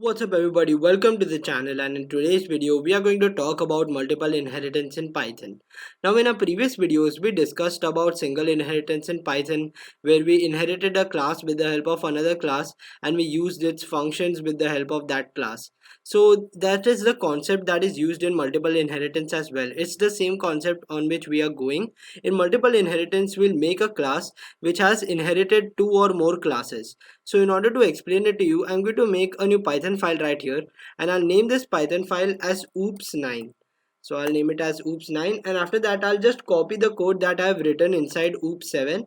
What's up everybody, welcome to the channel, and in today's video we are going to talk about multiple inheritance in Python. Now in our previous videos we discussed about single inheritance in Python, where we inherited a class with the help of another class and we used its functions with the help of that class. So that is the concept that is used in multiple inheritance as well. It's the same concept on which we are going. In multiple inheritance we'll make a class which has inherited two or more classes. So in order to explain it to you, I'm going to make a new Python file right here, and I'll name this Python file as oops9. So I'll name it as oops9, and after that I'll just copy the code that I've written inside oops7,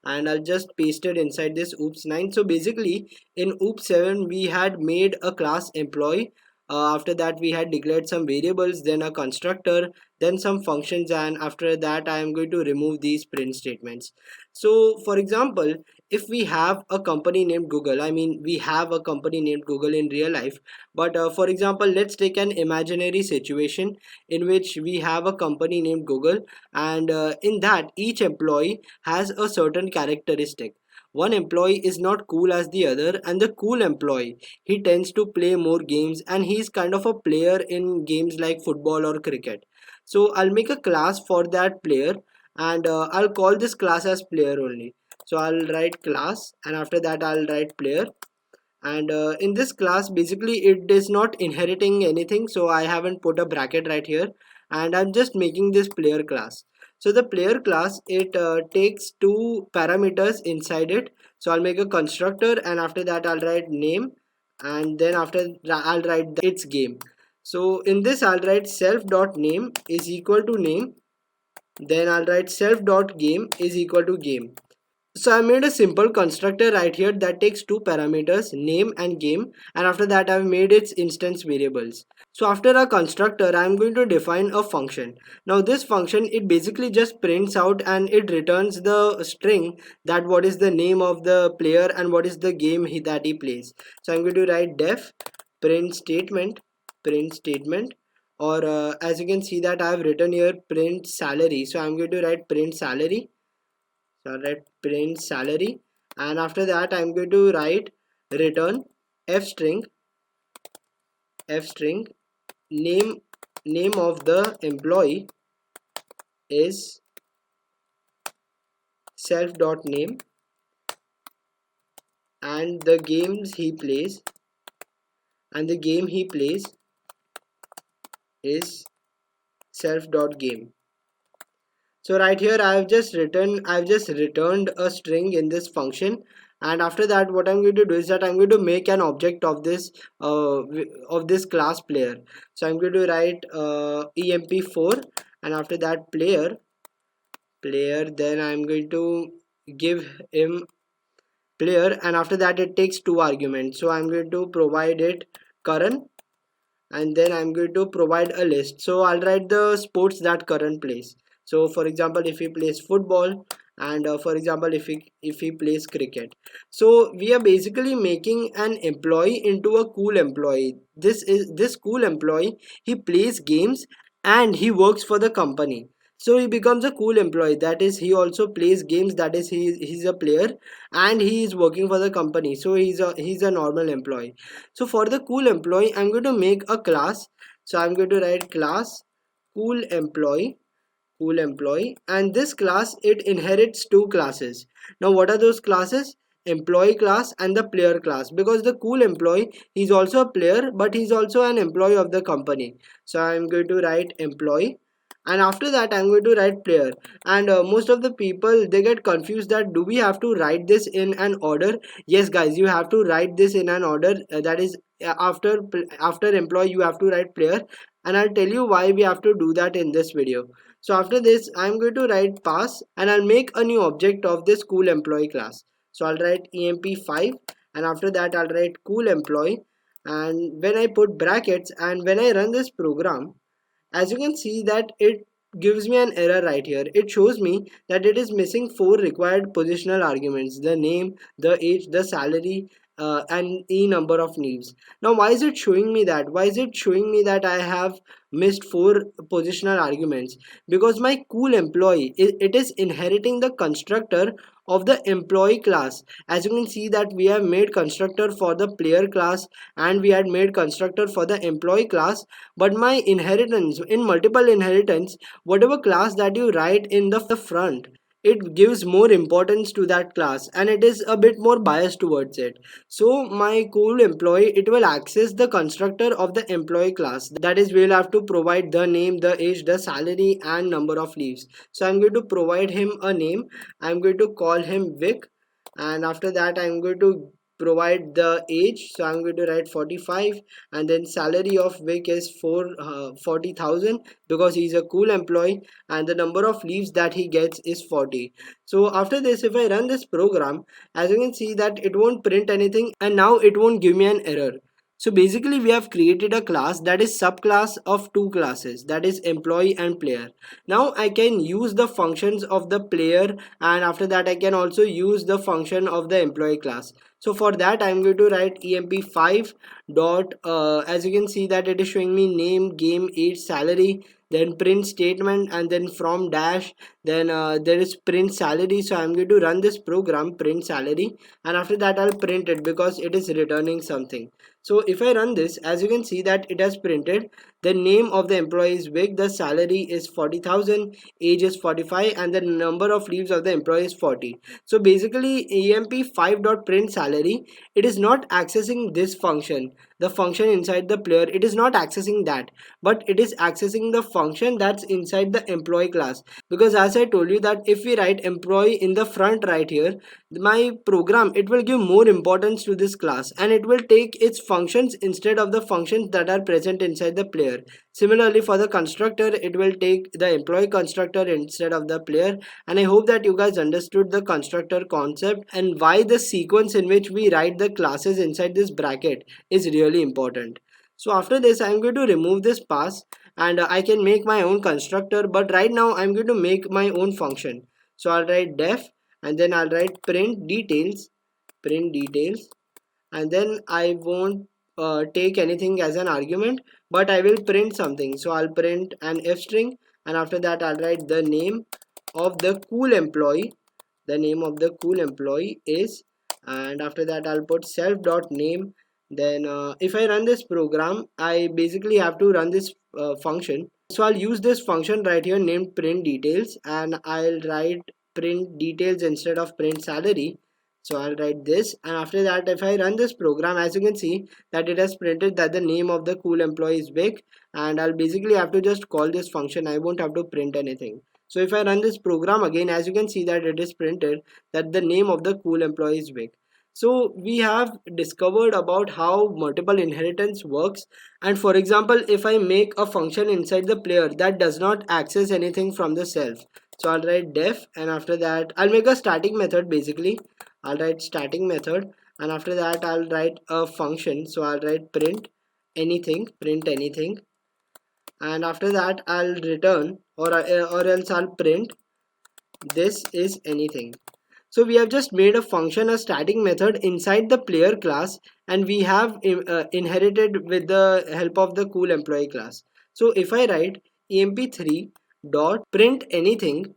and I'll just paste it inside this oops9. So basically in oops7 we had made a class employee. After that we had declared some variables, then a constructor, then some functions, and after that I am going to remove these print statements. So for example, if we have a company named Google, I mean we have a company named Google in real life, but for example, let's take an imaginary situation in which we have a company named Google, and in that each employee has a certain characteristic. One employee is not cool as the other, and the cool employee, he tends to play more games and he's kind of a player in games like football or cricket. So I'll make a class for that player, and I'll call this class as player only. So I'll write class, and after that I'll write player, and in this class basically it is not inheriting anything, so I haven't put a bracket right here, and I'm just making this player class. So the player class, it takes two parameters inside it. So I'll make a constructor, and after that I'll write name, and then after that I'll write its game. So in this I'll write self dot name is equal to name, then I'll write self dot game is equal to game. So I made a simple constructor right here that takes two parameters, name and game, and after that I've made its instance variables. So after a constructor, I'm going to define a function. Now this function, it basically just prints out and it returns the string that what is the name of the player and what is the game that he plays. So I'm going to write def print statement, or as you can see that I have written here print salary. So I'm going to write print salary. So I'll write print salary, and after that I'm going to write return f string name of the employee is self dot name, and the games he plays, and the game he plays is self dot game. So right here I've just returned a string in this function, and after that what I'm going to do is that I'm going to make an object of this class player. So I'm going to write emp4, and after that player, then I'm going to give him player, and after that it takes two arguments. So I'm going to provide it current, and then I'm going to provide a list. So I'll write the sports that current plays. So for example, if he plays football, and for example if he plays cricket. So we are basically making an employee into a cool employee. This cool employee, he plays games and he works for the company. So he becomes a cool employee, that is he also plays games, that is he's a player, and he is working for the company, so he's a normal employee. So for the cool employee, I'm going to make a class. So I'm going to write class cool employee, and this class, it inherits two classes. Now what are those classes? Employee class and the player class, because the cool employee, he's also a player but he's also an employee of the company. So I'm going to write employee, and after that I'm going to write player. And most of the people, they get confused that do we have to write this in an order? Yes guys, you have to write this in an order, that is after employee you have to write player, and I'll tell you why we have to do that in this video. So after this I'm going to write pass, and I'll make a new object of this cool employee class. So I'll write emp5, and after that I'll write cool employee, and when I put brackets and when I run this program, as you can see that it gives me an error right here. It shows me that it is missing four required positional arguments: the name, the age, the salary, and E number of leaves. Now why is it showing me that? Why is it showing me that I have missed 4 positional arguments? Because my cool employee, it is inheriting the constructor of the employee class. As you can see that we have made constructor for the player class and we had made constructor for the employee class, but my inheritance in multiple inheritance, whatever class that you write in the front, it gives more importance to that class and it is a bit more biased towards it. So my cool employee, it will access the constructor of the employee class, that is we'll have to provide the name, the age, the salary and number of leaves. So I'm going to provide him a name. I'm going to call him Vic, and after that I'm going to provide the age, so I'm going to write 45, and then salary of Vic is 40,000 because he's a cool employee, and the number of leaves that he gets is 40. So after this, if I run this program, as you can see that it won't print anything and now it won't give me an error. So basically we have created a class that is subclass of two classes, that is employee and player. Now I can use the functions of the player, and after that I can also use the function of the employee class. So for that I'm going to write emp5 dot as you can see that it is showing me name, game, age, salary, then print statement, and then from dash, then there is print salary. So I'm going to run this program print salary, and after that I'll print it because it is returning something. So if I run this, as you can see that it has printed the name of the employee is Vic, the salary is 40,000, age is 45, and the number of leaves of the employee is 40. So basically emp5.print salary, it is not accessing this function, the function inside the player, it is not accessing that, but it is accessing the function that's inside the employee class. Because as I told you that if we write employee in the front right here, my program, it will give more importance to this class and it will take its functions instead of the functions that are present inside the player. Similarly for the constructor, it will take the employee constructor instead of the player. And I hope that you guys understood the constructor concept and why the sequence in which we write the classes inside this bracket is really important. So after this I'm going to remove this pass, and I can make my own constructor, but right now I'm going to make my own function. So I'll write def, and then I'll write print details, and then I won't take anything as an argument, but I will print something. So I'll print an f string, and after that I'll write the name of the cool employee. The name of the cool employee is, and after that I'll put self dot name. Then if I run this program, I basically have to run this function. So I'll use this function right here named print details, and I'll write print details instead of print salary. So I'll write this, and after that if I run this program, as you can see that it has printed that the name of the cool employee is Vic, and I'll basically have to just call this function. I won't have to print anything. So if I run this program again, as you can see that it is printed that the name of the cool employee is Vic. So we have discovered about how multiple inheritance works. And for example, if I make a function inside the player that does not access anything from the self, so I'll write def, and after that I'll make a static method. Basically I'll write static method, and after that I'll write a function. So I'll write print anything, and after that I'll return, or else I'll print this is anything. So we have just made a function, a static method inside the player class, and we have inherited with the help of the cool employee class. So if I write emp3 dot print anything,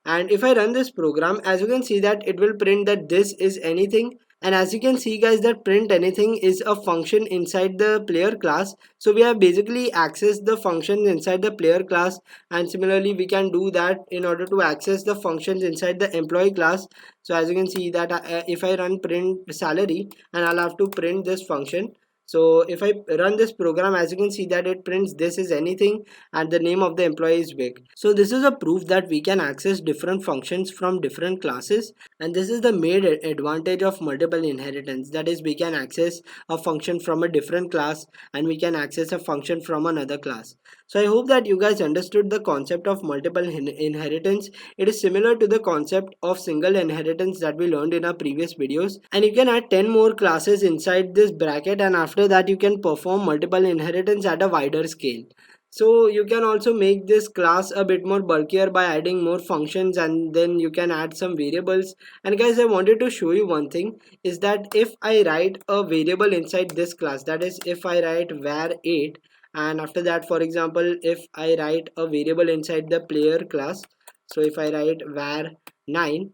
and if I run this program, as you can see that it will print that this is anything. And as you can see guys, that print anything is a function inside the player class. So we have basically accessed the functions inside the player class, and similarly we can do that in order to access the functions inside the employee class. So as you can see that if I run print salary, and I'll have to print this function. So if I run this program, as you can see that it prints this is anything and the name of the employee is Vic. So this is a proof that we can access different functions from different classes, and this is the main advantage of multiple inheritance. That is, we can access a function from a different class and we can access a function from another class. So I hope that you guys understood the concept of multiple inheritance. It is similar to the concept of single inheritance that we learned in our previous videos, and you can add 10 more classes inside this bracket, and after that you can perform multiple inheritance at a wider scale. So you can also make this class a bit more bulkier by adding more functions, and then you can add some variables. And guys, I wanted to show you one thing, is that if I write a variable inside this class, that is if I write var 8, and after that, for example, if I write a variable inside the player class, so if I write var 9,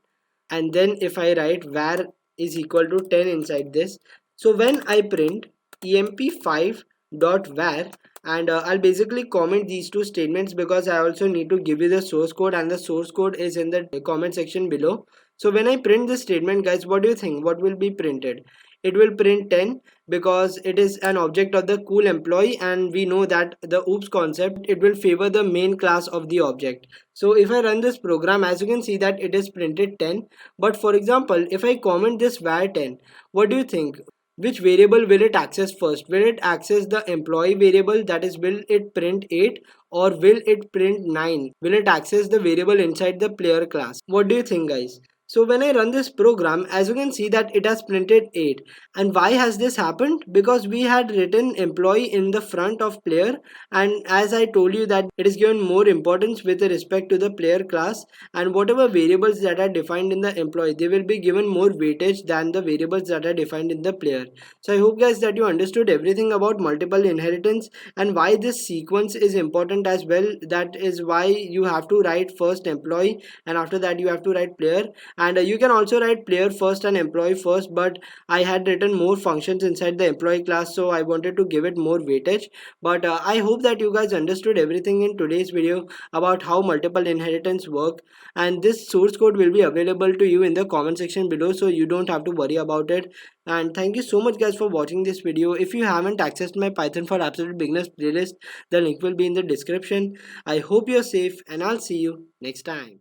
and then if I write var is equal to 10 inside this, so when I print emp5 dot var, and I'll basically comment these two statements because I also need to give you the source code, and the source code is in the comment section below. So when I print this statement, guys, what do you think, what will be printed? It will print 10 because it is an object of the cool employee, and we know that the oops concept, it will favor the main class of the object. So if I run this program, as you can see that it is printed 10. But for example, if I comment this var 10, what do you think, which variable will it access first? Will it access the employee variable, that is will it print 8, or will it print 9? Will it access the variable inside the player class? What do you think, guys? So when I run this program, as you can see that it has printed 8. And why has this happened? Because we had written employee in the front of player, and as I told you that it is given more importance with respect to the player class, and whatever variables that are defined in the employee, they will be given more weightage than the variables that are defined in the player. So I hope, guys, that you understood everything about multiple inheritance and why this sequence is important as well. That is why you have to write first employee, and after that you have to write player. And you can also write player first and employee first, but I had written more functions inside the employee class, so I wanted to give it more weightage. But I hope that you guys understood everything in today's video about how multiple inheritance work, and this source code will be available to you in the comment section below, so you don't have to worry about it. And thank you so much, guys, for watching this video. If you haven't accessed my Python for Absolute Beginners playlist, the link will be in the description. I hope you're safe, and I'll see you next time.